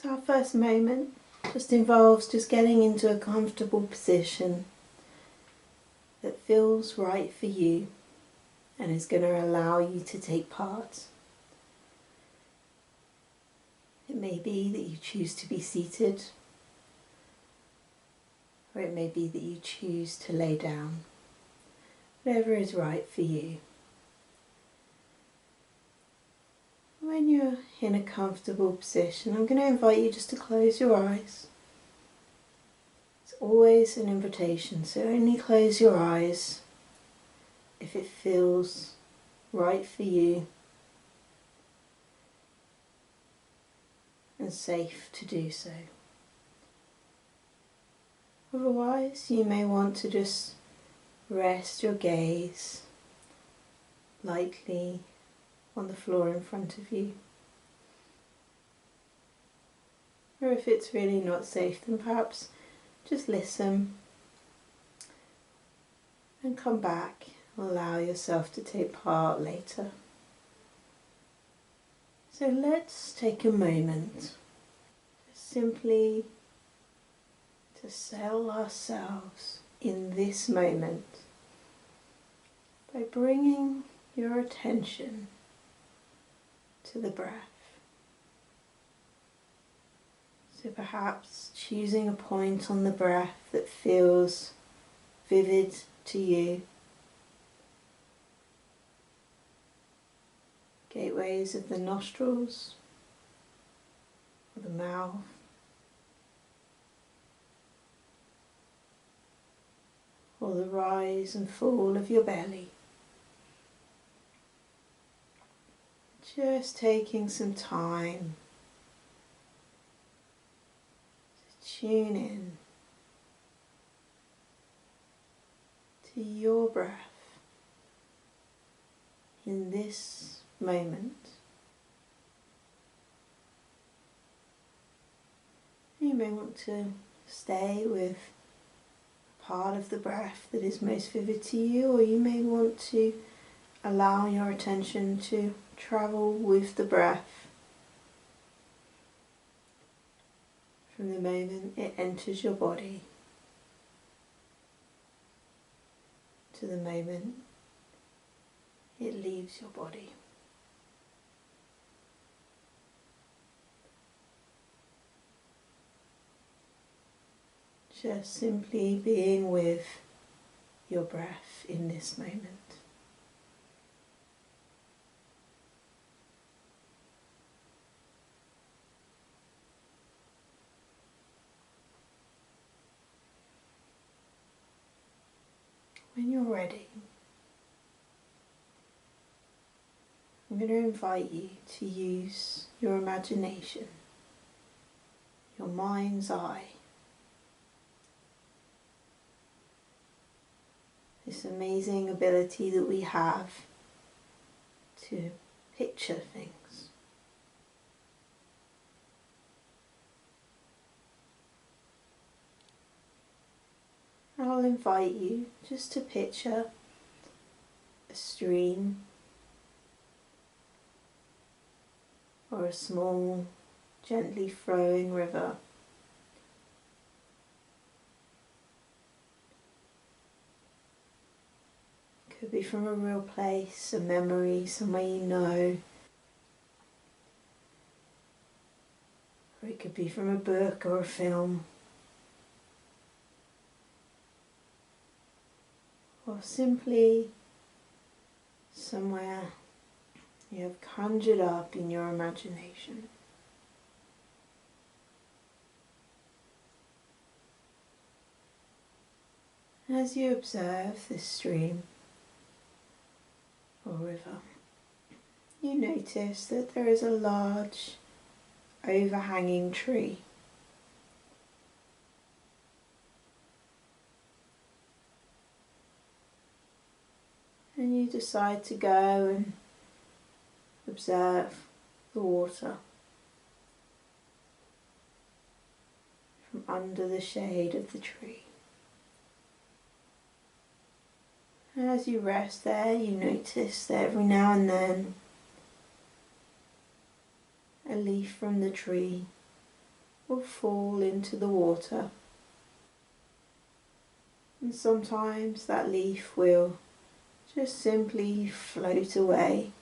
So our first moment just involves just getting into a comfortable position that feels right for you and is going to allow you to take part. It may be that you choose to be seated, or it may be that you choose to lay down. Whatever is right for you. When you're in a comfortable position, I'm going to invite you just to close your eyes. It's always an invitation, so only close your eyes if it feels right for you and safe to do so. Otherwise, you may want to just rest your gaze lightly on the floor in front of you. Or if it's really not safe, then perhaps just listen and come back. Allow yourself to take part later. So let's take a moment simply to settle ourselves in this moment by bringing your attention to the breath. So perhaps choosing a point on the breath that feels vivid to you. Gateways of the nostrils or the mouth. Or the rise and fall of your belly. Just taking some time to tune in to your breath in this moment. You may want to stay with part of the breath that is most vivid to you, or you may want to allow your attention to travel with the breath from the moment it enters your body to the moment it leaves your body. Just simply being with your breath in this moment. When you're ready, I'm going to invite you to use your imagination, your mind's eye. This amazing ability that we have to picture things. I'll invite you just to picture a stream or a small, gently flowing river. Could be from a real place, a memory, somewhere you know. Or it could be from a book or a film. Or simply somewhere you have conjured up in your imagination. As you observe this stream or river, you notice that there is a large overhanging tree. And you decide to go and observe the water from under the shade of the tree. And as you rest there, you notice that every now and then a leaf from the tree will fall into the water, and sometimes that leaf will just simply float away.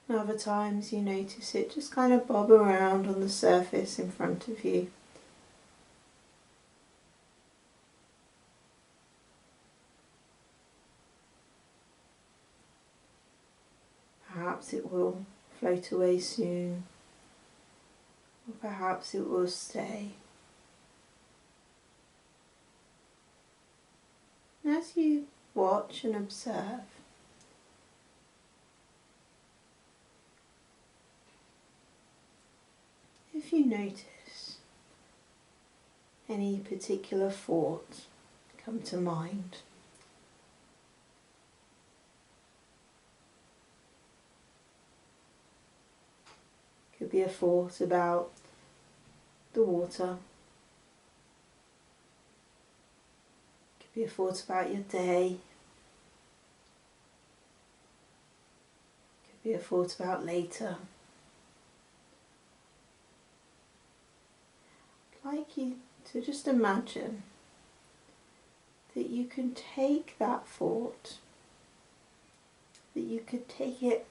And other times you notice it just kind of bob around on the surface in front of you. Perhaps it will float away soon, or perhaps it will stay. And as you watch and observe, if you notice any particular thought come to mind, could be a thought about the water, could be a thought about your day, could be a thought about later. I'd like you to just imagine that you can take that thought, that you could take it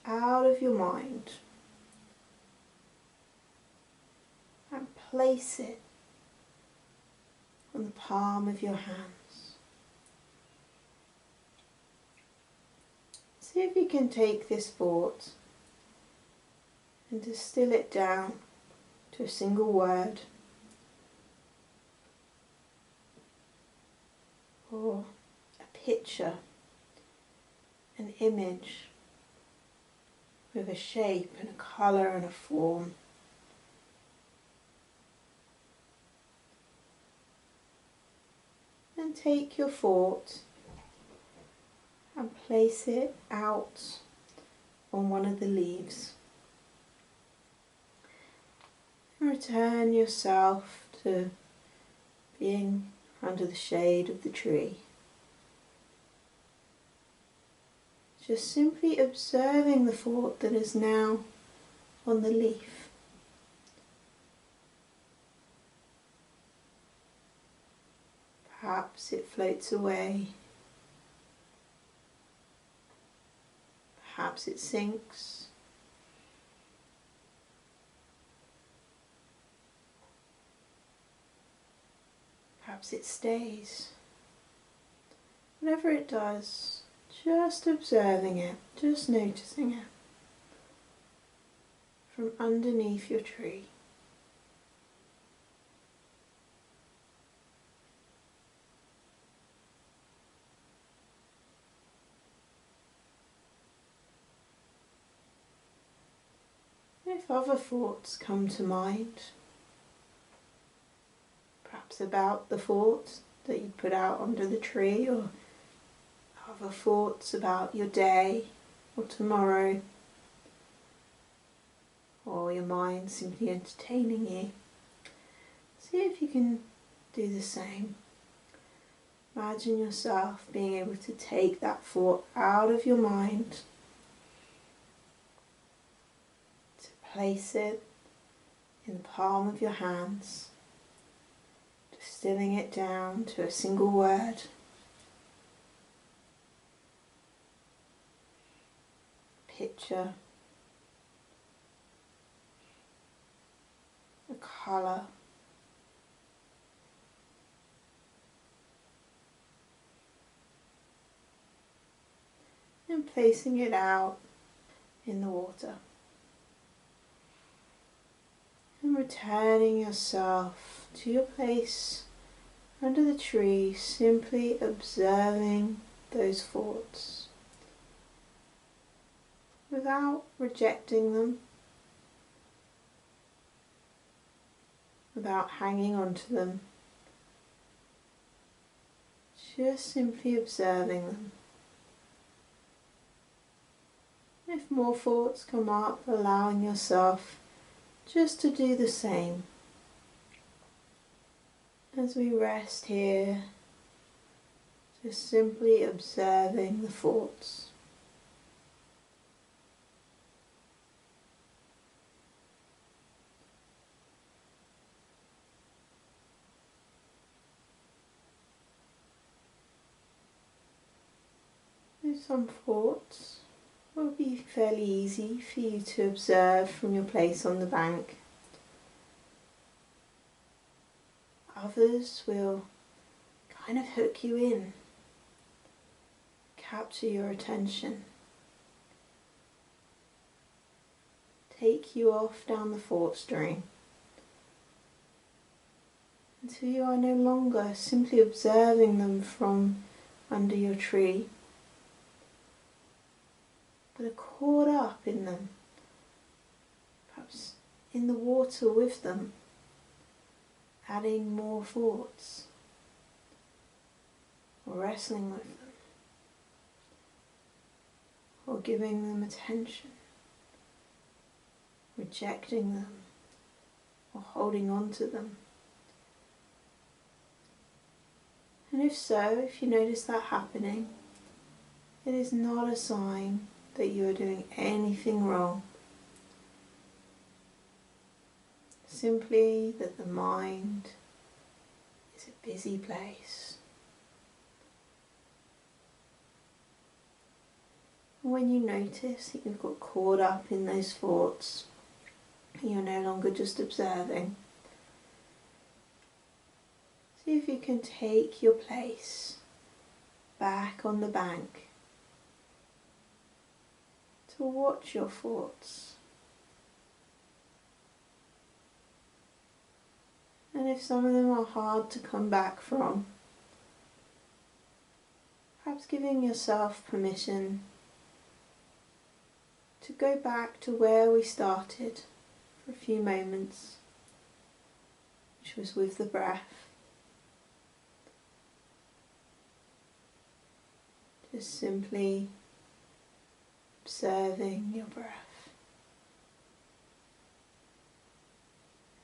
out of your mind and place it on the palm of your hands. See if you can take this thought and distill it down to a single word or a picture, an image with a shape and a colour and a form. And take your thought and place it out on one of the leaves. And return yourself to being under the shade of the tree. Just simply observing the thought that is now on the leaf. Perhaps it floats away. Perhaps it sinks. Perhaps it stays. Whatever it does, just observing it, just noticing it from underneath your tree. If other thoughts come to mind, perhaps about the thought that you put out under the tree, or other thoughts about your day or tomorrow, or your mind simply entertaining you, see if you can do the same. Imagine yourself being able to take that thought out of your mind, to place it in the palm of your hands, distilling it down to a single word. Picture, a colour, and placing it out in the water. And returning yourself to your place under the tree, simply observing those thoughts without rejecting them, without hanging on to them, just simply observing them. If more thoughts come up, allowing yourself just to do the same. As we rest here, just simply observing the thoughts. some thoughts will be fairly easy for you to observe from your place on the bank. Others will kind of hook you in, capture your attention, take you off down the thought stream until you are no longer simply observing them from under your tree, but are caught up in them, perhaps in the water with them, adding more thoughts, or wrestling with them, or giving them attention, rejecting them, or holding on to them. And if so, if you notice that happening, it is not a sign that you are doing anything wrong. Simply that the mind is a busy place. When you notice that you've got caught up in those thoughts, you're no longer just observing. See if you can take your place back on the bank to watch your thoughts. And if some of them are hard to come back from, perhaps giving yourself permission to go back to where we started for a few moments, which was with the breath. Just simply observing your breath,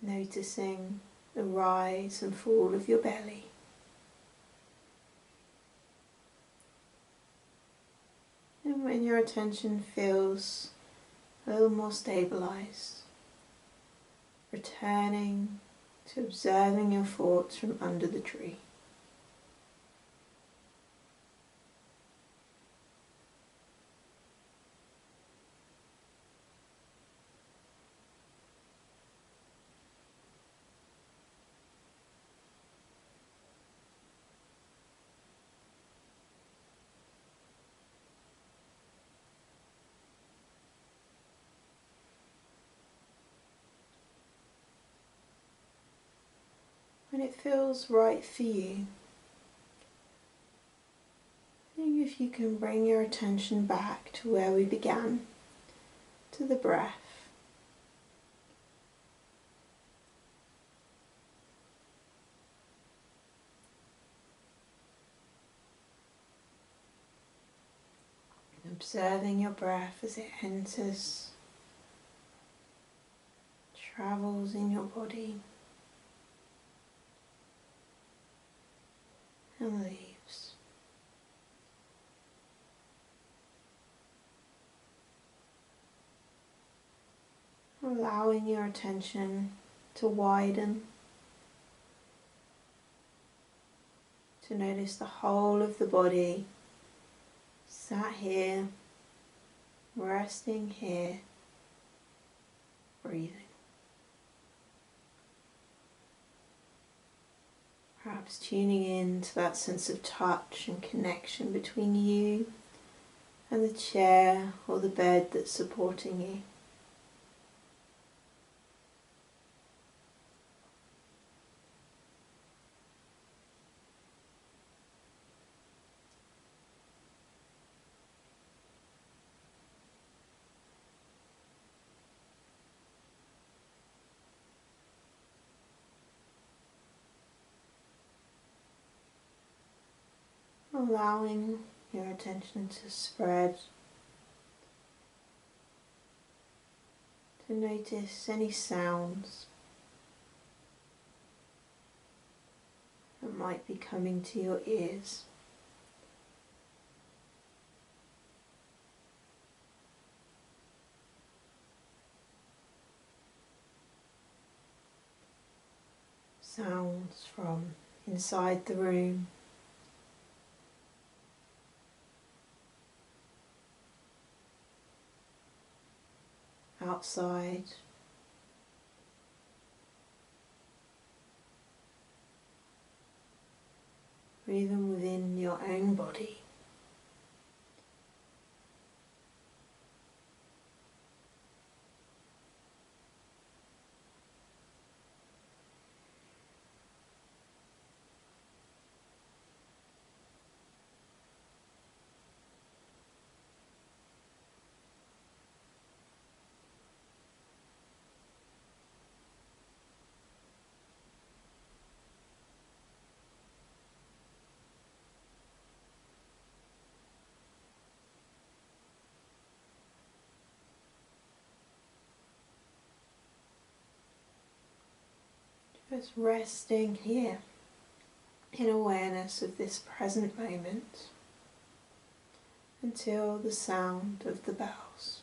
noticing the rise and fall of your belly. And when your attention feels a little more stabilized, returning to observing your thoughts from under the tree. When it feels right for you, seeing if you can bring your attention back to where we began, to the breath. Observing your breath as it enters, travels in your body, and leaves. Allowing your attention to widen, to notice the whole of the body, sat here, resting here, breathing. Perhaps tuning in to that sense of touch and connection between you and the chair or the bed that's supporting you. Allowing your attention to spread, to notice any sounds that might be coming to your ears. Sounds from inside the room, outside. Or even within your own body. Just resting here in awareness of this present moment until the sound of the bells.